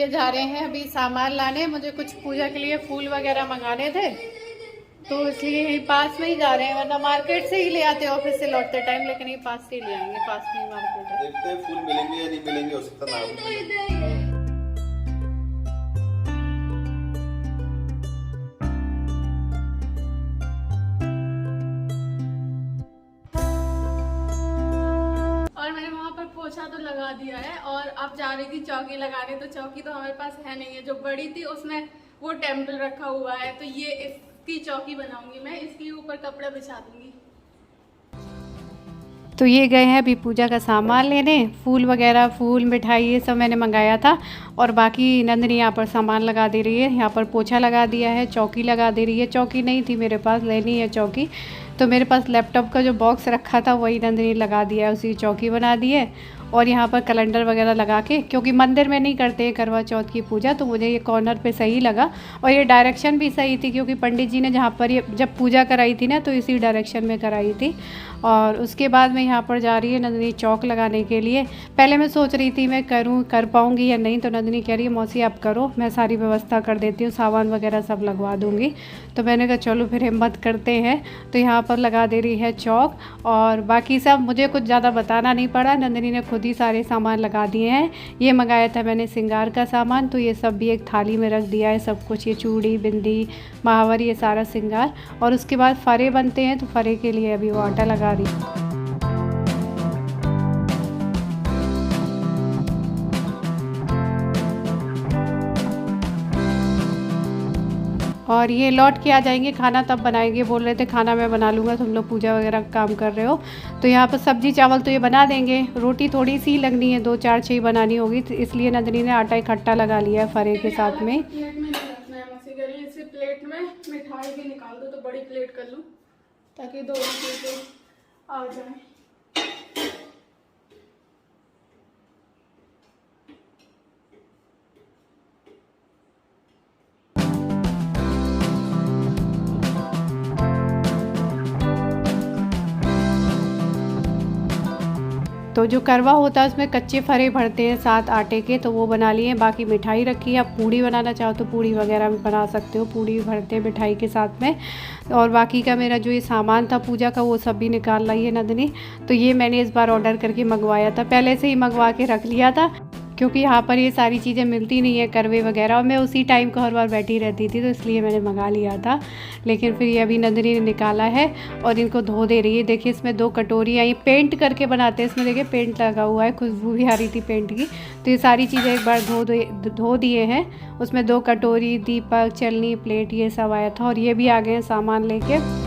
ये जा रहे हैं अभी सामान लाने। मुझे कुछ पूजा के लिए फूल वगैरह मंगाने थे, तो इसलिए यहीं पास में ही जा रहे हैं, वरना मार्केट से ही ले आते ऑफिस से लौटते टाइम, लेकिन ये पास से ही ले आएंगे, पास में ही मार्केट है। देखते हैं फूल मिलेंगे या नहीं मिलेंगे, हो सकता ना मिले। और मैंने वहाँ पर पोछा तो लगा दिया है और अब जा रही थी चौकी लगाने। तो चौकी तो हमारे पास है नहीं है, जो बड़ी थी उसमें वो टेम्पल रखा हुआ है, तो ये इसकी चौकी बनाऊंगी मैं, इसके ऊपर कपड़ा बिछा दूंगी। तो ये गए हैं अभी पूजा का सामान लेने, फूल वगैरह, फूल मिठाई ये सब मैंने मंगाया था। और बाकी नंदनी यहाँ पर सामान लगा दे रही है, यहाँ पर पोछा लगा दिया है, चौकी लगा दे रही है। चौकी नहीं थी मेरे पास, लेनी है चौकी, तो मेरे पास लैपटॉप का जो बॉक्स रखा था वही नंदनी लगा दिया है, उसी चौकी बना दी है। और यहाँ पर कैलेंडर वगैरह लगा के, क्योंकि मंदिर में नहीं करते हैं करवा चौथ की पूजा, तो मुझे ये कॉर्नर पे सही लगा। और ये डायरेक्शन भी सही थी, क्योंकि पंडित जी ने जहाँ पर ये जब पूजा कराई थी ना, तो इसी डायरेक्शन में कराई थी। और उसके बाद मैं यहाँ पर जा रही है नंदनी चौक लगाने के लिए। पहले मैं सोच रही थी मैं कर पाऊँगी या नहीं, तो नंदनी कह रही है मौसी आप करो, मैं सारी व्यवस्था कर देती हूँ, सामान वगैरह सब लगवा दूँगी। तो मैंने कहा चलो फिर हिम्मत करते हैं। तो यहाँ पर लगा दे रही है चौक, और बाकी सब मुझे कुछ ज़्यादा बताना नहीं पड़ा, नंदनी ने खुद ही सारे सामान लगा दिए हैं। ये मंगाया था मैंने श्रृंगार का सामान, तो ये सब भी एक थाली में रख दिया है सब कुछ, ये चूड़ी, बिंदी, महावर, ये सारा श्रृंगार। और उसके बाद फरे बनते हैं, तो फरे के लिए अभी वो आटा लगा रही है। और ये लौट के आ जाएंगे, खाना तब बनाएंगे। बोल रहे थे खाना मैं बना लूँगा, तुम लोग पूजा वगैरह का काम कर रहे हो। तो यहाँ पर सब्जी चावल तो ये बना देंगे, रोटी थोड़ी सी लगनी है, 2-4 6 बनानी होगी, तो इसलिए नंदनी ने आटा इकट्ठा लगा लिया है फरे के साथ में। प्लेट में मिठाई भी निकाल दो, तो बड़ी प्लेट कर लूँ ताकि दोनों चीज़ें आ जाए। तो जो करवा होता है उसमें कच्चे फरे भरते हैं 7 आटे के, तो वो बना लिए। बाकी मिठाई रखी है, आप पूड़ी बनाना चाहो तो पूड़ी वगैरह भी बना सकते हो, पूड़ी भरते हैं मिठाई के साथ में। और बाकी का मेरा जो ये सामान था पूजा का, वो सब भी निकाल लाई है नंदनी। तो ये मैंने इस बार ऑर्डर करके मंगवाया था, पहले से ही मंगवा के रख लिया था, क्योंकि यहाँ पर ये सारी चीज़ें मिलती नहीं है करवे वगैरह, और मैं उसी टाइम को हर बार बैठी रहती थी, तो इसलिए मैंने मंगा लिया था। लेकिन फिर ये अभी नंदनी ने निकाला है और इनको धो दे रही है। देखिए इसमें 2 कटोरियाँ, ये पेंट करके बनाते हैं, इसमें देखिए पेंट लगा हुआ है, खुशबू भी आ रही थी पेंट की। तो ये सारी चीज़ें एक बार धो दिए हैं। उसमें 2 कटोरी, दीपक, चलनी, प्लेट, ये सब आया था। और ये भी आ गए हैं सामान लेके।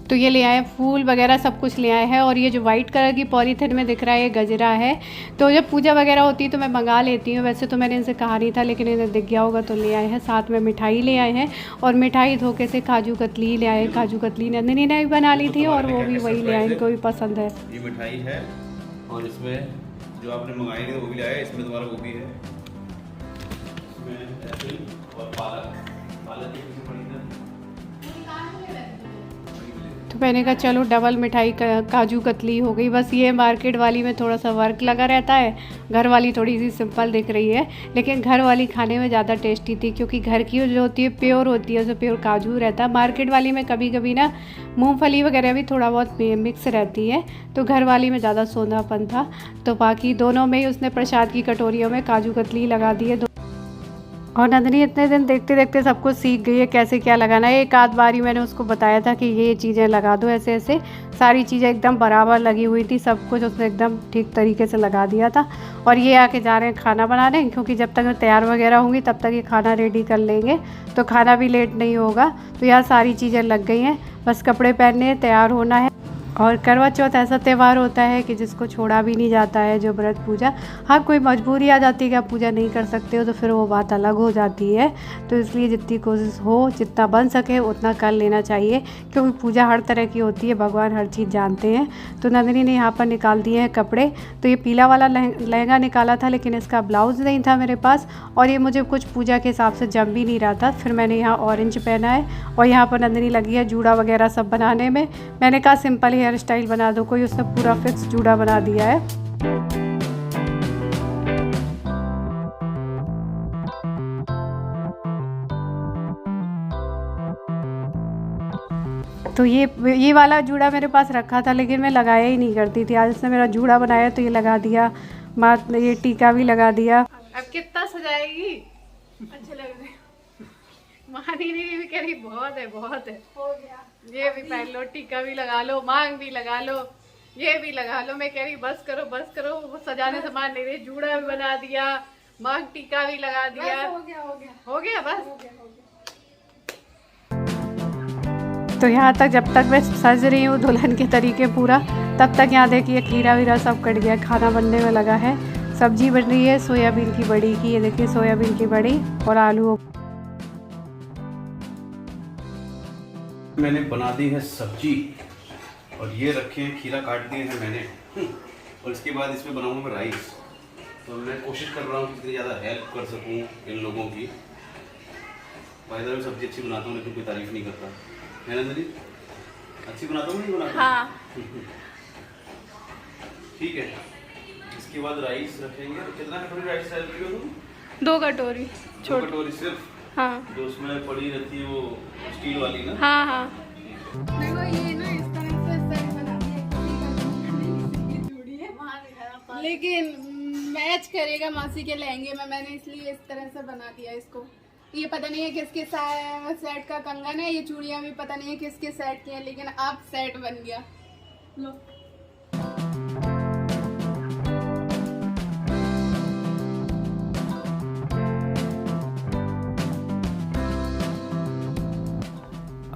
तो ये ले आए फूल वगैरह, सब कुछ ले आए हैं। और ये जो वाइट कलर की पॉलीथिन में दिख रहा है, ये गजरा है। तो जब पूजा वगैरह होती है तो मैं मंगा लेती हूँ, वैसे तो मैंने इनसे कहा नहीं था, लेकिन इन्हें दिख गया होगा तो ले आए हैं। साथ में मिठाई ले आए हैं, और मिठाई धोखे से काजू कतली ले आए। काजू कतली नंदनी ने भी बना ली थी, और वो भी वही ले आए, इनको भी पसंद है। ये मिठाई है, और इसमें जो आपने मंगाई थी वो भी ले आए, इसमें तुम्हारा वो भी है, इसमें एप्पल और पालक की पड़ी है। तो मैंने कहा चलो डबल मिठाई काजू कतली हो गई। बस ये मार्केट वाली में थोड़ा सा वर्क लगा रहता है, घर वाली थोड़ी सी सिंपल दिख रही है, लेकिन घर वाली खाने में ज़्यादा टेस्टी थी, क्योंकि घर की जो होती है प्योर होती है, उसमें प्योर काजू रहता है। मार्केट वाली में कभी कभी ना मूंगफली वगैरह भी थोड़ा बहुत मिक्स रहती है, तो घर वाली में ज़्यादा सोंधापन था। तो बाकी दोनों में ही उसने प्रसाद की कटोरियों में काजू कतली लगा दी है। और नंदनी इतने दिन देखते देखते सब कुछ सीख गई है, कैसे क्या लगाना है। एक आध बारी मैंने उसको बताया था कि ये चीज़ें लगा दो, ऐसे ऐसे सारी चीज़ें एकदम बराबर लगी हुई थी, सब कुछ उसने एकदम ठीक तरीके से लगा दिया था। और ये आके जा रहे हैं खाना बनाने, क्योंकि जब तक तैयार वगैरह होंगी तब तक ये खाना रेडी कर लेंगे, तो खाना भी लेट नहीं होगा। तो यहाँ सारी चीज़ें लग गई हैं, बस कपड़े पहनने, तैयार होना है। और करवा चौथ ऐसा त्यौहार होता है कि जिसको छोड़ा भी नहीं जाता है, जो व्रत पूजा। हाँ, कोई मजबूरी आ जाती है कि आप पूजा नहीं कर सकते हो तो फिर वो बात अलग हो जाती है। तो इसलिए जितनी कोशिश हो, जितना बन सके उतना कर लेना चाहिए, क्योंकि पूजा हर तरह की होती है, भगवान हर चीज़ जानते हैं। तो नंदिनी ने यहाँ पर निकाल दिए हैं कपड़े। तो ये पीला वाला लहंगा निकाला था, लेकिन इसका ब्लाउज़ नहीं था मेरे पास, और ये मुझे कुछ पूजा के हिसाब से जम भी नहीं रहा था। फिर मैंने यहाँ ऑरेंज पहना है, और यहाँ पर नंदिनी लगी है जूड़ा वगैरह सब बनाने में। मैंने कहा सिंपल हेयर स्टाइल बना दो कोई, उसने पूरा फिक्स जूड़ा बना दिया है। तो ये वाला जूड़ा मेरे पास रखा था, लेकिन मैं लगाया ही नहीं करती थी। आज उसने मेरा जूड़ा बनाया तो ये लगा दिया, माथ में ये टीका भी लगा दिया। अब कितना सजाएगी? अच्छे लग रहे। महादीदी भी कह रही बहुत है, बहुत है। हो गया। ये भी पहन लो, टीका भी लगा लो, मांग भी लगा लो, ये भी लगा लो। मैं कह रही बस करो बस करो, वो सजाने सामान नहीं रही। जूड़ा भी बना दिया, मांग टीका भी लगा दिया। हो गया हो गया हो गया, बस हो गया। तो यहाँ तक जब तक मैं सज रही हूँ दुल्हन के तरीके पूरा, तब तक यहाँ देखिए खीरा वीरा सब कट गया, खाना बनने में लगा है। सब्जी बन रही है सोयाबीन की बड़ी की, ये देखिए सोयाबीन की बड़ी और आलू। मैंने बना दी है सब्जी, और ये रखे हैं खीरा काट दिए हैं मैंने, और इसके बाद इसमें बनाऊंगा मैं राइस। तो मैं कोशिश कर रहा हूँ कितनी ज़्यादा हेल्प कर सकूँ इन लोगों की। भाई मैं सब्जी अच्छी बनाता हूँ, लेकिन कोई तारीफ नहीं करता है। नंदिनी अच्छी बनाता हूँ, नहीं बनाता? हाँ। ठीक है, इसके बाद राइस रखेंगे। कितना कटोरी राइस रखी हो तुम? 2 कटोरी। 2 कटोरी सिर्फ? हाँ। जो उसमें पड़ी रहती है वो स्टील वाली ना? हाँ हाँ। देखो ये ना इस तरह से सेट बना दिया, लेकिन मैच करेगा मासी के लहंगे में, मैंने इसलिए इस तरह से बना दिया इसको। ये पता नहीं है किसके सेट का कंगन है, ये चूड़ियां भी पता नहीं है किसके सेट की है, लेकिन अब सेट बन गया। लो।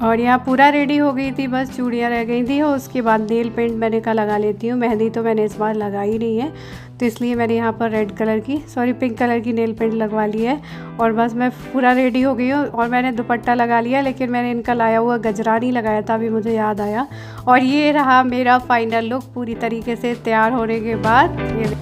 और यहाँ पूरा रेडी हो गई थी, बस चूड़ियाँ रह गई थी। और उसके बाद नेल पेंट मैंने कहा लगा लेती हूँ। मेहंदी तो मैंने इस बार लगाई नहीं है, तो इसलिए मैंने यहाँ पर पिंक कलर की नेल पेंट लगवा ली है। और बस मैं पूरा रेडी हो गई हूँ, और मैंने दुपट्टा लगा लिया, लेकिन मैंने इनका लाया हुआ गजरा नहीं लगाया था, अभी मुझे याद आया। और ये रहा मेरा फाइनल लुक पूरी तरीके से तैयार होने के बाद। ये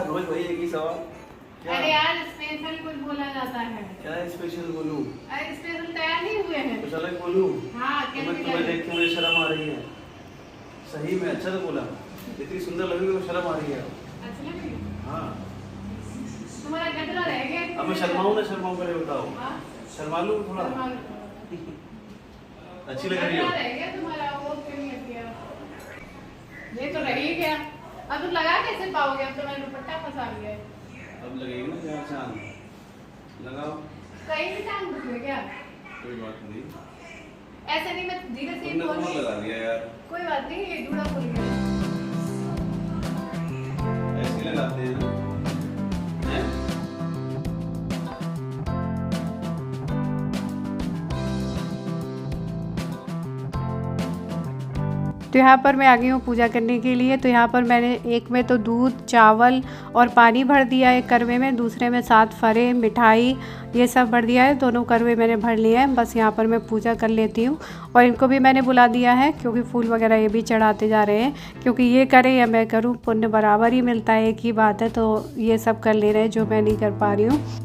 रोज वही एक ही सवाल। अरे यार स्पेशल कुछ बोला जाता है। क्या स्पेशल बोलूं? अरे स्पेशल तैयार नहीं हुए हैं। कुछ अलग बोलूं? हाँ, तुम्हें देख के मुझे शर्म आ रही है। सही में अच्छा तो बोला, इतनी सुंदर लग रही है तो शर्म आ रही है। अच्छा लग रही है? हाँ। तुम्हारा गजरा रह गया। अब मैं शर्माऊं ना शर्माऊं, पहले बताओ। हाँ? शर्मा लूं थोड़ा? अच्छी लग रही हो। रह गया तुम्हारा, वो क्यों नहीं किया? ये तो रह ही गया। अब तुम लगा कैसे पाओगे? अब तो मैंने दुपट्टा फंसा लिया है। अब लगेगी ना क्या? चांद लगाओ। कहीं भी चांद दुखे क्या? कोई बात नहीं, ऐसे नहीं, मैं धीरे से तुमने कहाँ लगा दिया यार? कोई बात नहीं, ये जूड़ा खुल गया। ऐसे लगाते हैं ना? हैं? तो यहाँ पर मैं आ गई हूँ पूजा करने के लिए। तो यहाँ पर मैंने एक में तो दूध, चावल और पानी भर दिया है करवे में, दूसरे में 7 फरे, मिठाई, ये सब भर दिया है। दोनों करवे मैंने भर लिए हैं। बस यहाँ पर मैं पूजा कर लेती हूँ। और इनको भी मैंने बुला दिया है, क्योंकि फूल वगैरह ये भी चढ़ाते जा रहे हैं, क्योंकि ये करें या मैं करूँ पुण्य बराबर ही मिलता है, एक ही बात है। तो ये सब कर ले रहे हैं जो मैं नहीं कर पा रही हूँ।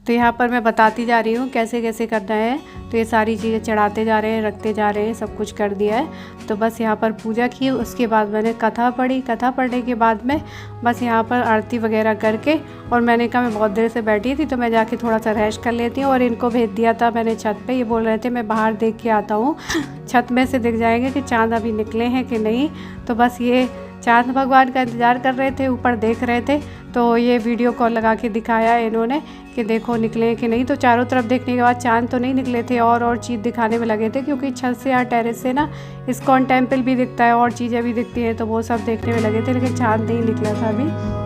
तो यहाँ पर मैं बताती जा रही हूँ कैसे कैसे करना है। तो ये सारी चीज़ें चढ़ाते जा रहे हैं, रखते जा रहे हैं, सब कुछ कर दिया है। तो बस यहाँ पर पूजा की, उसके बाद मैंने कथा पढ़ी। कथा पढ़ने के बाद में बस यहाँ पर आरती वगैरह करके, और मैंने कहा मैं बहुत देर से बैठी थी तो मैं जाके थोड़ा सा रेस्ट कर लेती हूँ। और इनको भेज दिया था मैंने छत पे। ये बोल रहे थे मैं बाहर देख के आता हूँ, छत में से दिख जाएंगे कि चाँद अभी निकले हैं कि नहीं। तो बस ये चाँद भगवान का इंतज़ार कर रहे थे, ऊपर देख रहे थे। तो ये वीडियो कॉल लगा के दिखाया इन्होंने कि देखो निकले कि नहीं। तो चारों तरफ देखने के बाद चांद तो नहीं निकले थे, और चीज़ दिखाने में लगे थे, क्योंकि छत से या टेरेस से ना इस्कॉन टेम्पल भी दिखता है और चीज़ें भी दिखती हैं, तो वो सब देखने में लगे थे, लेकिन चांद नहीं निकला था अभी।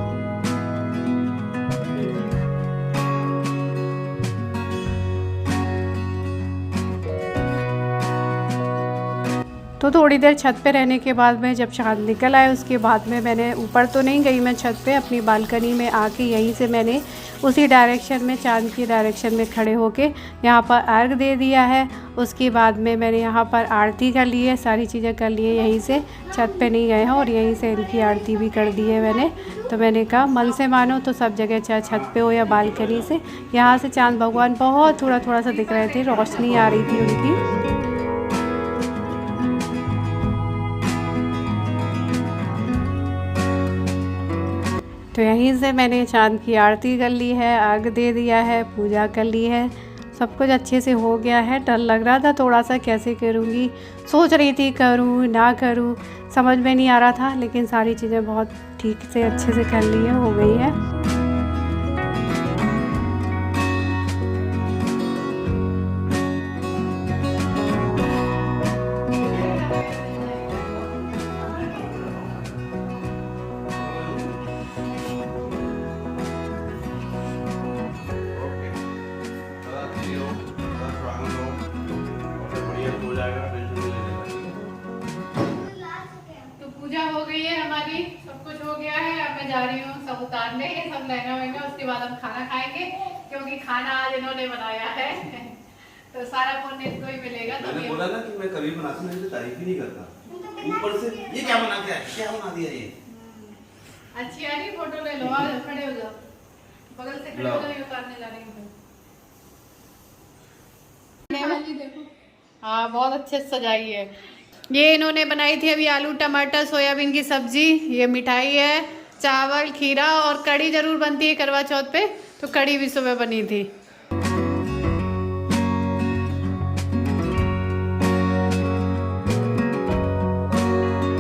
तो थोड़ी देर छत पे रहने के बाद में जब चाँद निकल आए, उसके बाद में मैंने ऊपर तो नहीं गई मैं छत पे, अपनी बालकनी में आके यहीं से मैंने उसी डायरेक्शन में, चाँद की डायरेक्शन में खड़े होके यहाँ पर अर्घ दे दिया है। उसके बाद में मैंने यहाँ पर आरती कर ली है, सारी चीज़ें कर ली है, यहीं से छत पे नहीं गए हैं, और यहीं से इनकी आरती भी कर दी है मैंने। तो मैंने कहा मन से मानो तो सब जगह, चाहे छत पे हो या बालकनी से, यहाँ से चाँद भगवान बहुत थोड़ा थोड़ा सा दिख रहे थे, रोशनी आ रही थी उनकी। तो यहीं से मैंने चाँद की आरती कर ली है, अर्घ दे दिया है, पूजा कर ली है, सब कुछ अच्छे से हो गया है। डर लग रहा था थोड़ा सा कैसे करूँगी, सोच रही थी करूँ ना करूँ, समझ में नहीं आ रहा था, लेकिन सारी चीज़ें बहुत ठीक से अच्छे से कर ली है, हो गई है। तो पूजा हो गई है हमारी, सब कुछ हो गया है। अब मैं जा रही हूँ सब उतारने, सब लहंगा वहंगा, उसके बाद हम खाना खाएंगे, क्योंकि खाना आज इन्होंने बनाया है। तो सारा पुण्य इनको ही मिलेगा। तो मैंने बोला ना कि मैं कभी बनाता हूं, मैं तारीफ ही नहीं करता। ऊपर से ये क्या बना दिया, क्या बना दिया ये? अच्छी आ रही, फोटो ले लो, आज खड़े हो जाओ, बगल से खड़े हो जाओ, उतारने जा रही हूँ। देखो, हाँ बहुत अच्छे से सजाई है। ये इन्होंने बनाई थी अभी आलू टमाटर सोयाबीन की सब्जी, ये मिठाई है, चावल खीरा, और कड़ी जरूर बनती है करवा चौथ पे, तो कड़ी भी सुबह बनी थी।